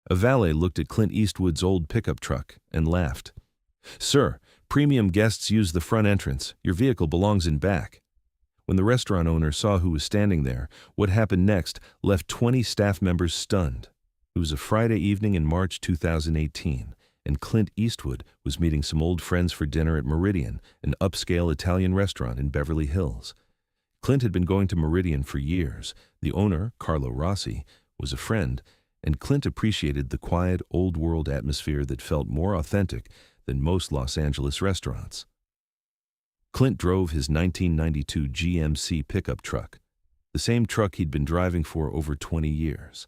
A valet looked at Clint Eastwood's old pickup truck and laughed. "Sir, premium guests use the front entrance. Your vehicle belongs in back." When the restaurant owner saw who was standing there, what happened next left 20 staff members stunned. It was a Friday evening in March 2018, and Clint Eastwood was meeting some old friends for dinner at Meridian, an upscale Italian restaurant in Beverly Hills. Clint had been going to Meridian for years. The owner, Carlo Rossi, was a friend, and Clint appreciated the quiet, old-world atmosphere that felt more authentic than most Los Angeles restaurants. Clint drove his 1992 GMC pickup truck, the same truck he'd been driving for over 20 years.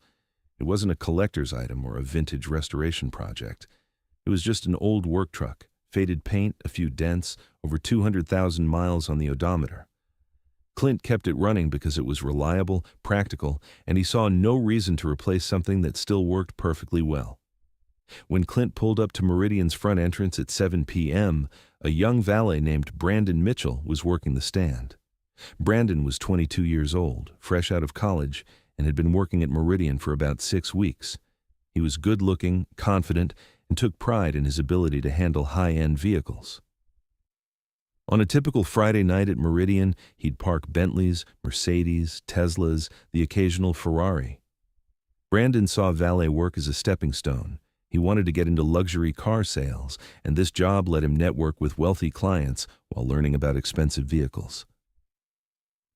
It wasn't a collector's item or a vintage restoration project. It was just an old work truck, faded paint, a few dents, over 200,000 miles on the odometer. Clint kept it running because it was reliable, practical, and he saw no reason to replace something that still worked perfectly well. When Clint pulled up to Meridian's front entrance at 7 p.m., a young valet named Brandon Mitchell was working the stand. Brandon was 22 years old, fresh out of college, and had been working at Meridian for about 6 weeks. He was good-looking, confident, and took pride in his ability to handle high-end vehicles. On a typical Friday night at Meridian, he'd park Bentleys, Mercedes, Teslas, the occasional Ferrari. Brandon saw valet work as a stepping stone. He wanted to get into luxury car sales, and this job let him network with wealthy clients while learning about expensive vehicles.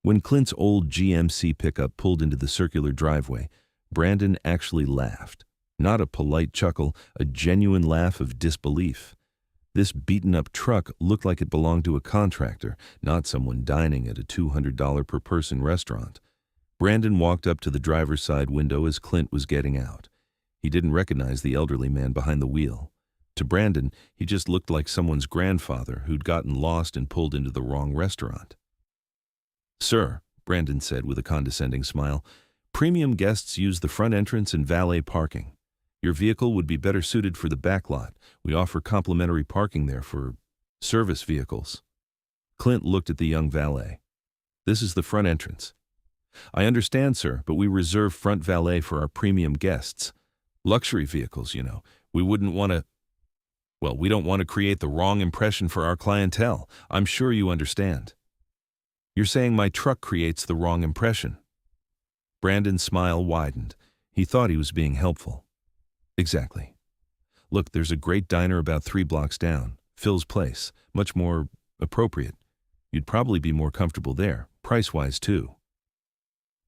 When Clint's old GMC pickup pulled into the circular driveway, Brandon actually laughed. Not a polite chuckle, a genuine laugh of disbelief. This beaten-up truck looked like it belonged to a contractor, not someone dining at a $200 per person restaurant. Brandon walked up to the driver's side window as Clint was getting out. He didn't recognize the elderly man behind the wheel. To Brandon, he just looked like someone's grandfather who'd gotten lost and pulled into the wrong restaurant. "Sir," Brandon said with a condescending smile, "premium guests use the front entrance and valet parking. Your vehicle would be better suited for the back lot. We offer complimentary parking there for service vehicles." Clint looked at the young valet. "This is the front entrance." "I understand, sir, but we reserve front valet for our premium guests. Luxury vehicles, you know. We wouldn't want to... Well, we don't want to create the wrong impression for our clientele. I'm sure you understand." "You're saying my truck creates the wrong impression?" Brandon's smile widened. He thought he was being helpful. "Exactly. Look, there's a great diner about 3 blocks down, Phil's Place, much more appropriate. You'd probably be more comfortable there, price-wise too."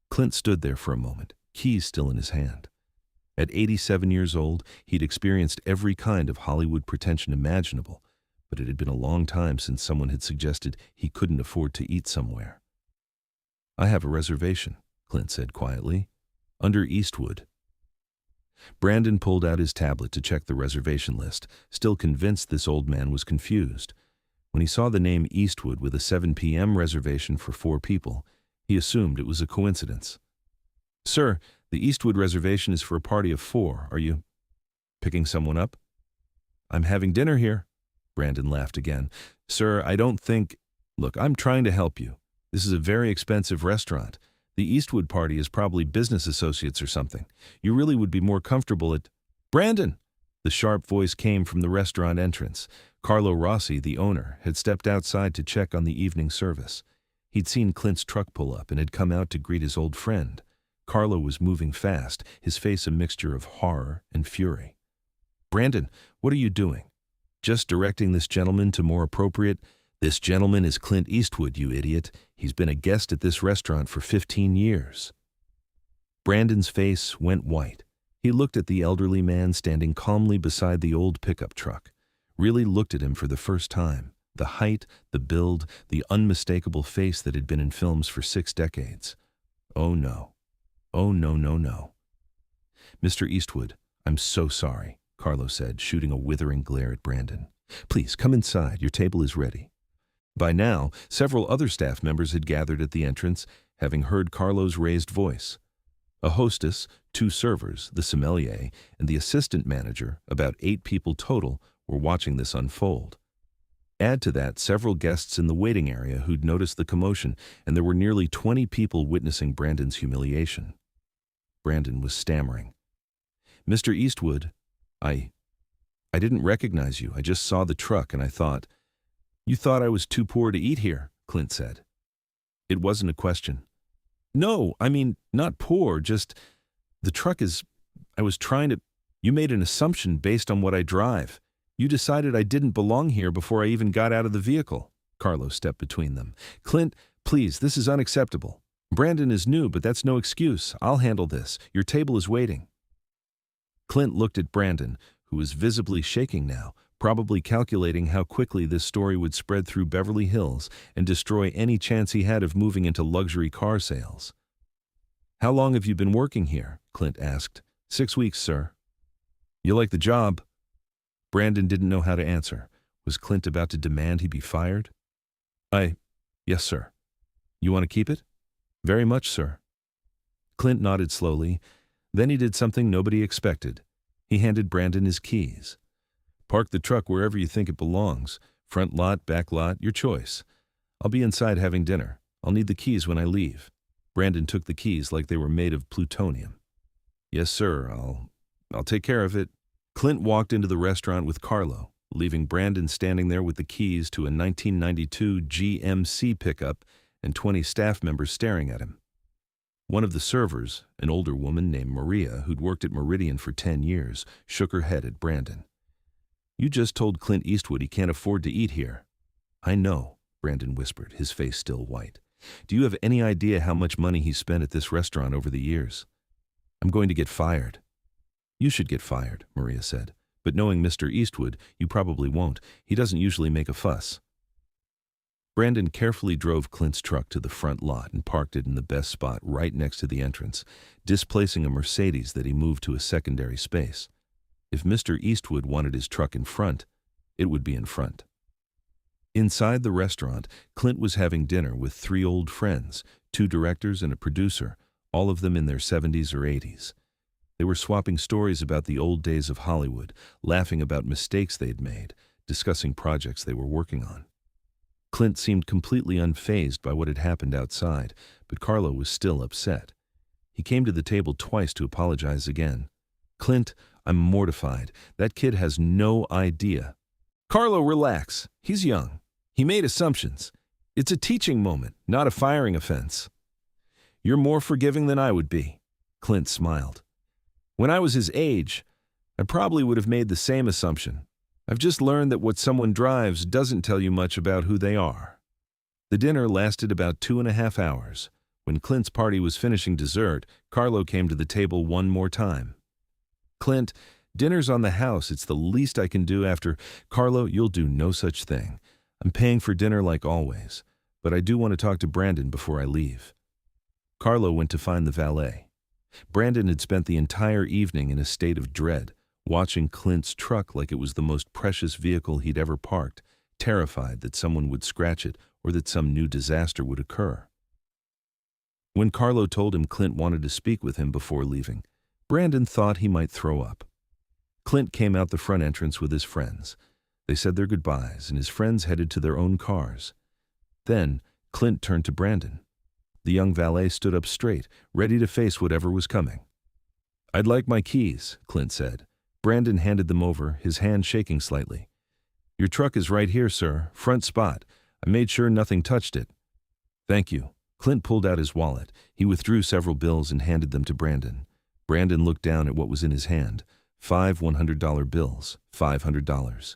Clint stood there for a moment, keys still in his hand. At 87 years old, he'd experienced every kind of Hollywood pretension imaginable, but it had been a long time since someone had suggested he couldn't afford to eat somewhere. "I have a reservation," Clint said quietly, "under Eastwood." Brandon pulled out his tablet to check the reservation list, still convinced this old man was confused. When he saw the name Eastwood with a 7 p.m. reservation for 4 people, he assumed it was a coincidence. "Sir, the Eastwood reservation is for a party of 4. Are you picking someone up?" "I'm having dinner here." Brandon laughed again. "Sir, I don't think... Look, I'm trying to help you. This is a very expensive restaurant. The Eastwood party is probably business associates or something. You really would be more comfortable at..." "Brandon!" The sharp voice came from the restaurant entrance. Carlo Rossi, the owner, had stepped outside to check on the evening service. He'd seen Clint's truck pull up and had come out to greet his old friend. Carlo was moving fast, his face a mixture of horror and fury. "Brandon, what are you doing?" "Just directing this gentleman to more appropriate..." "This gentleman is Clint Eastwood, you idiot. He's been a guest at this restaurant for 15 years. Brandon's face went white. He looked at the elderly man standing calmly beside the old pickup truck. Really looked at him for the first time. The height, the build, the unmistakable face that had been in films for 6 decades. Oh no. Oh no, no, no. "Mr. Eastwood, I'm so sorry," Carlo said, shooting a withering glare at Brandon. "Please, come inside. Your table is ready." By now, several other staff members had gathered at the entrance, having heard Carlo's raised voice. A hostess, 2 servers, the sommelier, and the assistant manager, about 8 people total, were watching this unfold. Add to that several guests in the waiting area who'd noticed the commotion, and there were nearly 20 people witnessing Brandon's humiliation. Brandon was stammering. Mr. Eastwood, I didn't recognize you. I just saw the truck and I thought, you thought I was too poor to eat here, Clint said. It wasn't a question. No, I mean, not poor, just the truck is, I was trying to, you made an assumption based on what I drive. You decided I didn't belong here before I even got out of the vehicle. Carlo stepped between them. Clint, please, this is unacceptable. Brandon is new, but that's no excuse. I'll handle this. Your table is waiting. Clint looked at Brandon, who was visibly shaking now, probably calculating how quickly this story would spread through Beverly Hills and destroy any chance he had of moving into luxury car sales. How long have you been working here? Clint asked. 6 weeks, sir. You like the job? Brandon didn't know how to answer. Was Clint about to demand he be fired? Yes, sir. You want to keep it? Very much, sir. Clint nodded slowly. Then he did something nobody expected. He handed Brandon his keys. Park the truck wherever you think it belongs. Front lot, back lot, your choice. I'll be inside having dinner. I'll need the keys when I leave. Brandon took the keys like they were made of plutonium. Yes, sir, I'll take care of it. Clint walked into the restaurant with Carlo, leaving Brandon standing there with the keys to a 1992 GMC pickup and 20 staff members staring at him. One of the servers, an older woman named Maria, who'd worked at Meridian for 10 years, shook her head at Brandon. You just told Clint Eastwood he can't afford to eat here. I know, Brandon whispered, his face still white. Do you have any idea how much money he spent at this restaurant over the years? I'm going to get fired. You should get fired, Maria said. But knowing Mr. Eastwood, you probably won't. He doesn't usually make a fuss. Brandon carefully drove Clint's truck to the front lot and parked it in the best spot right next to the entrance, displacing a Mercedes that he moved to a secondary space. If Mr. Eastwood wanted his truck in front, it would be in front. Inside the restaurant, Clint was having dinner with 3 old friends, 2 directors and a producer, all of them in their 70s or 80s. They were swapping stories about the old days of Hollywood, laughing about mistakes they'd made, discussing projects they were working on. Clint seemed completely unfazed by what had happened outside, but Carlo was still upset. He came to the table twice to apologize again. Clint, I'm mortified. That kid has no idea. Carlo, relax. He's young. He made assumptions. It's a teaching moment, not a firing offense. You're more forgiving than I would be. Clint smiled. When I was his age, I probably would have made the same assumption. I've just learned that what someone drives doesn't tell you much about who they are. The dinner lasted about 2.5 hours. When Clint's party was finishing dessert, Carlo came to the table one more time. Clint, dinner's on the house. It's the least I can do after. Carlo, you'll do no such thing. I'm paying for dinner like always, but I do want to talk to Brandon before I leave. Carlo went to find the valet. Brandon had spent the entire evening in a state of dread, watching Clint's truck like it was the most precious vehicle he'd ever parked, terrified that someone would scratch it or that some new disaster would occur. When Carlo told him Clint wanted to speak with him before leaving, Brandon thought he might throw up. Clint came out the front entrance with his friends. They said their goodbyes, and his friends headed to their own cars. Then, Clint turned to Brandon. The young valet stood up straight, ready to face whatever was coming. I'd like my keys, Clint said. Brandon handed them over, his hand shaking slightly. Your truck is right here, sir, front spot. I made sure nothing touched it. Thank you. Clint pulled out his wallet. He withdrew several bills and handed them to Brandon. Brandon looked down at what was in his hand. 5 $100 bills, $500.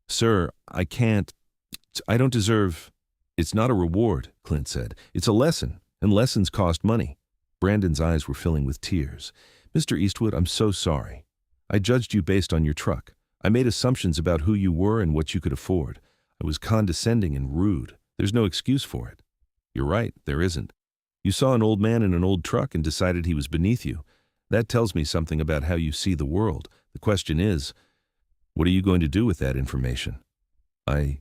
Sir, I don't deserve. It's not a reward, Clint said. It's a lesson, and lessons cost money. Brandon's eyes were filling with tears. Mr. Eastwood, I'm so sorry. I judged you based on your truck. I made assumptions about who you were and what you could afford. I was condescending and rude. There's no excuse for it. You're right, there isn't. You saw an old man in an old truck and decided he was beneath you. That tells me something about how you see the world. The question is, what are you going to do with that information? I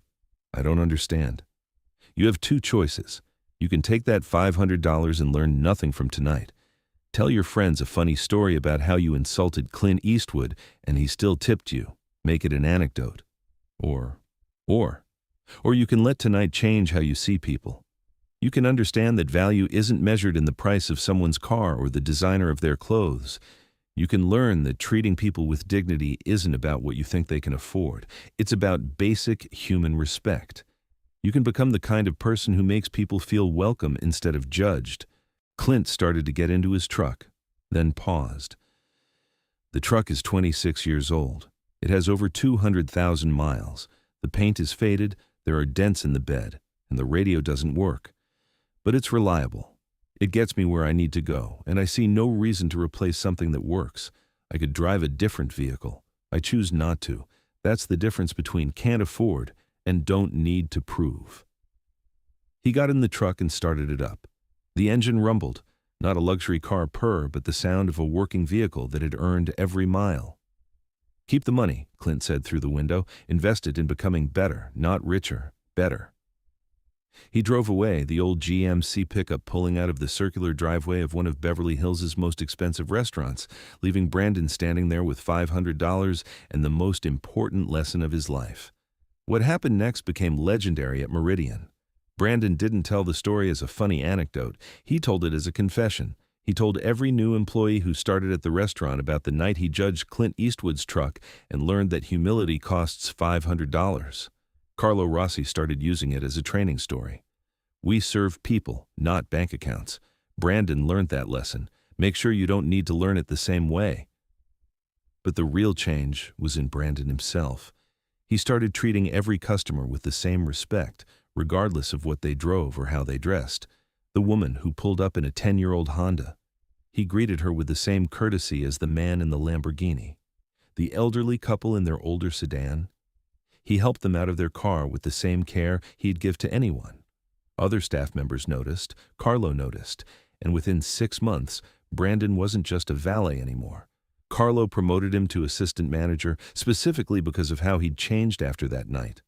don't understand. You have 2 choices. You can take that $500 and learn nothing from tonight. Tell your friends a funny story about how you insulted Clint Eastwood and he still tipped you. Make it an anecdote. Or you can let tonight change how you see people. You can understand that value isn't measured in the price of someone's car or the designer of their clothes. You can learn that treating people with dignity isn't about what you think they can afford. It's about basic human respect. You can become the kind of person who makes people feel welcome instead of judged. Clint started to get into his truck, then paused. The truck is 26 years old. It has over 200,000 miles. The paint is faded, there are dents in the bed, and the radio doesn't work. But it's reliable. It gets me where I need to go, and I see no reason to replace something that works. I could drive a different vehicle. I choose not to. That's the difference between can't afford and don't need to prove. He got in the truck and started it up. The engine rumbled, not a luxury car purr, but the sound of a working vehicle that had earned every mile. Keep the money, Clint said through the window. Invest it in becoming better, not richer, better. He drove away, the old GMC pickup pulling out of the circular driveway of one of Beverly Hills' most expensive restaurants, leaving Brandon standing there with $500 and the most important lesson of his life. What happened next became legendary at Meridian. Brandon didn't tell the story as a funny anecdote. He told it as a confession. He told every new employee who started at the restaurant about the night he judged Clint Eastwood's truck and learned that humility costs $500. Carlo Rossi started using it as a training story. We serve people, not bank accounts. Brandon learned that lesson. Make sure you don't need to learn it the same way. But the real change was in Brandon himself. He started treating every customer with the same respect, regardless of what they drove or how they dressed. The woman who pulled up in a 10-year-old Honda. He greeted her with the same courtesy as the man in the Lamborghini. The elderly couple in their older sedan. He helped them out of their car with the same care he'd give to anyone. Other staff members noticed, Carlo noticed, and within 6 months, Brandon wasn't just a valet anymore. Carlo promoted him to assistant manager specifically because of how he'd changed after that night.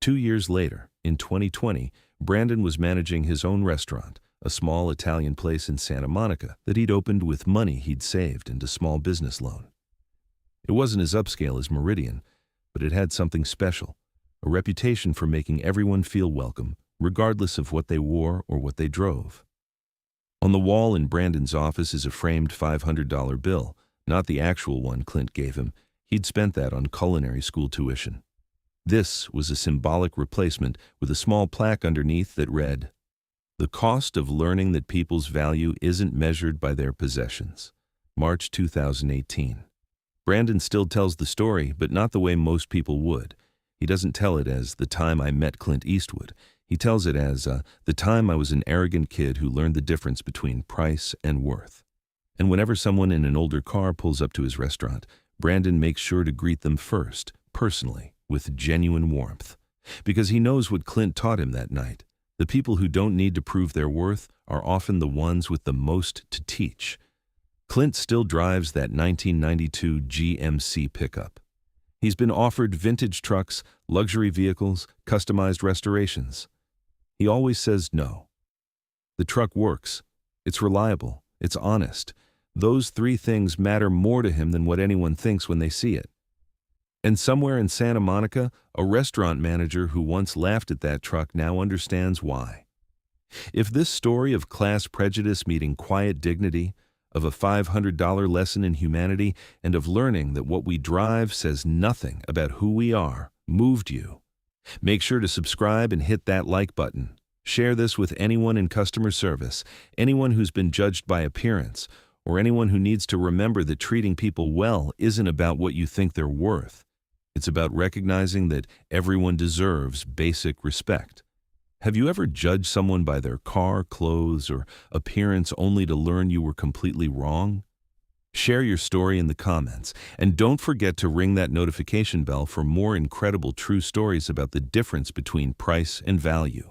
2 years later, in 2020, Brandon was managing his own restaurant, a small Italian place in Santa Monica that he'd opened with money he'd saved and a small business loan. It wasn't as upscale as Meridian, but it had something special, a reputation for making everyone feel welcome, regardless of what they wore or what they drove. On the wall in Brandon's office is a framed $500 bill, not the actual one Clint gave him. He'd spent that on culinary school tuition. This was a symbolic replacement with a small plaque underneath that read, "The cost of learning that people's value isn't measured by their possessions." March 2018. Brandon still tells the story, but not the way most people would. He doesn't tell it as the time I met Clint Eastwood. He tells it as the time I was an arrogant kid who learned the difference between price and worth. And whenever someone in an older car pulls up to his restaurant, Brandon makes sure to greet them first, personally, with genuine warmth. Because he knows what Clint taught him that night. The people who don't need to prove their worth are often the ones with the most to teach. Clint still drives that 1992 GMC pickup. He's been offered vintage trucks, luxury vehicles, customized restorations. He always says no. The truck works. It's reliable. It's honest. Those 3 things matter more to him than what anyone thinks when they see it. And somewhere in Santa Monica, a restaurant manager who once laughed at that truck now understands why. If this story of class prejudice meeting quiet dignity, of a $500 lesson in humanity, and of learning that what we drive says nothing about who we are, moved you, make sure to subscribe and hit that like button. Share this with anyone in customer service, anyone who's been judged by appearance, or anyone who needs to remember that treating people well isn't about what you think they're worth. It's about recognizing that everyone deserves basic respect. Have you ever judged someone by their car, clothes, or appearance only to learn you were completely wrong? Share your story in the comments, and don't forget to ring that notification bell for more incredible true stories about the difference between price and value.